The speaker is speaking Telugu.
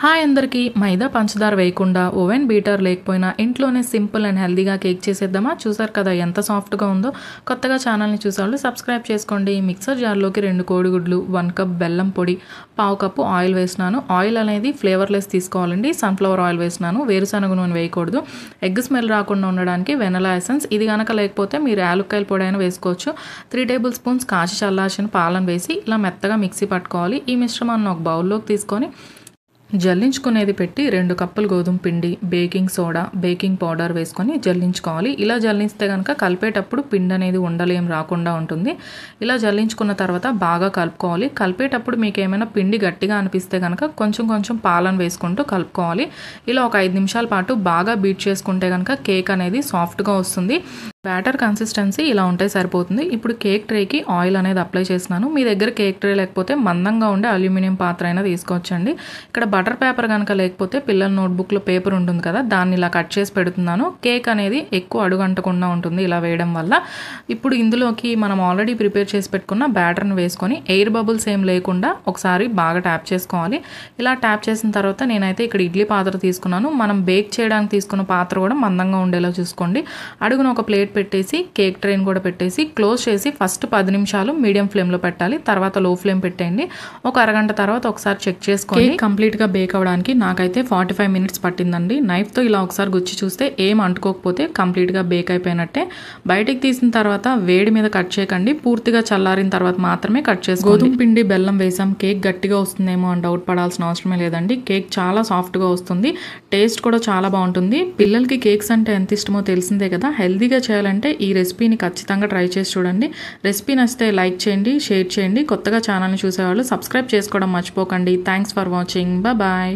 హాయ్ అందరికీ మైదా పంచదార వేయకుండా ఓవెన్ బీటర్ లేకపోయినా ఇంట్లోనే సింపుల్ అండ్ హెల్దీగా కేక్ చేసేద్దామా. చూసారు కదా ఎంత సాఫ్ట్గా ఉందో. కొత్తగా ఛానల్ని చూసేవాళ్ళు సబ్స్క్రైబ్ చేసుకోండి. మిక్సర్ జార్లోకి 2 కోడిగుడ్లు, 1 కప్ బెల్లం పొడి, 1/2 కప్పు ఆయిల్ వేసినాను. ఆయిల్ అనేది ఫ్లేవర్లెస్ తీసుకోవాలండి. సన్ఫ్లవర్ ఆయిల్ వేసినాను, వేరుశనగ నూనె వేయకూడదు. ఎగ్ స్మెల్ రాకుండా ఉండడానికి వెనలా ఎసెన్స్, ఇది కనుక లేకపోతే మీరు యాలక్కాయల పొడి అయినా వేసుకోవచ్చు. 3 టేబుల్ స్పూన్స్ కాచి చల్లార్చిన పాలను వేసి ఇలా మెత్తగా మిక్సీ పట్టుకోవాలి. ఈ మిశ్రమాన్ని ఒక బౌల్లోకి తీసుకొని జల్లించుకునేది పెట్టి 2 కప్పులు గోధుమ పిండి, బేకింగ్ సోడా, బేకింగ్ పౌడర్ వేసుకొని జల్లించుకోవాలి. ఇలా జల్లిస్తే కనుక కలిపేటప్పుడు పిండి అనేది ఉండలేం రాకుండా ఉంటుంది. ఇలా జల్లించుకున్న తర్వాత బాగా కలుపుకోవాలి. కలిపేటప్పుడు మీకు ఏమైనా పిండి గట్టిగా అనిపిస్తే కనుక కొంచెం పాలను వేసుకుంటూ కలుపుకోవాలి. ఇలా ఒక 5 నిమిషాల పాటు బాగా బీట్ చేసుకుంటే కనుక కేక్ అనేది సాఫ్ట్గా వస్తుంది. బ్యాటర్ కన్సిస్టెన్సీ ఇలా ఉంటే సరిపోతుంది. ఇప్పుడు కేక్ ట్రేకి ఆయిల్ అనేది అప్లై చేస్తున్నాను. మీ దగ్గర కేక్ ట్రే లేకపోతే మందంగా ఉండే అల్యూమినియం పాత్ర అయినా తీసుకోవచ్చండి. ఇక్కడ బటర్ పేపర్ కనుక లేకపోతే పిల్లల నోట్బుక్లో పేపర్ ఉంటుంది కదా, దాన్ని ఇలా కట్ చేసి పెడుతున్నాను. కేక్ అనేది ఎక్కువ అడుగంటకుండా ఉంటుంది ఇలా వేయడం వల్ల. ఇప్పుడు ఇందులోకి మనం ఆల్రెడీ ప్రిపేర్ చేసి పెట్టుకున్న బ్యాటర్ని వేసుకొని ఎయిర్ బబుల్స్ ఏం లేకుండా ఒకసారి బాగా ట్యాప్ చేసుకోవాలి. ఇలా ట్యాప్ చేసిన తర్వాత నేనైతే ఇక్కడ ఇడ్లీ పాత్ర తీసుకున్నాను. మనం బేక్ చేయడానికి తీసుకున్న పాత్ర కూడా మందంగా ఉండేలా చూసుకోండి. అడుగున ఒక ప్లేట్ పెట్టేసి కేక్ ట్రైన్ కూడా పెట్టేసి క్లోజ్ చేసి ఫస్ట్ 10 నిమిషాలు మీడియం ఫ్లేమ్లో పెట్టాలి. తర్వాత లో ఫ్లేమ్ పెట్టండి. ఒక అరగంట తర్వాత ఒకసారి చెక్ చేసుకోండి. కేక్ కంప్లీట్గా బేక్ అవ్వడానికి నాకైతే 45 మినిట్స్ పట్టిందండి. నైఫ్తో ఇలా ఒకసారి గుచ్చి చూస్తే ఏం అంటుకోకపోతే కంప్లీట్గా బేక్ అయిపోయినట్టే. బయటికి తీసిన తర్వాత వేడి మీద కట్ చేయకండి. పూర్తిగా చల్లారిన తర్వాత మాత్రమే కట్ చేసుకోండి. గోధుమ పిండి బెల్లం వేసాం, కేక్ గట్టిగా వస్తుందేమో అని డౌట్ పడాల్సిన అవసరమే లేదండి. కేక్ చాలా సాఫ్ట్గా వస్తుంది. టేస్ట్ కూడా చాలా బాగుంటుంది. పిల్లలకి కేక్స్ అంటే ఎంత ఇష్టమో తెలిసిందే కదా. హెల్దీగా చేయాలంటే ఈ రెసిపీని ఖచ్చితంగా ట్రై చేసి చూడండి. రెసిపీ నచ్చితే లైక్ చేయండి, షేర్ చేయండి. కొత్తగా ఛానల్ని చూసేవాళ్ళు సబ్స్క్రైబ్ చేసుకోవడం మర్చిపోకండి. Thanks for watching. బాయ్.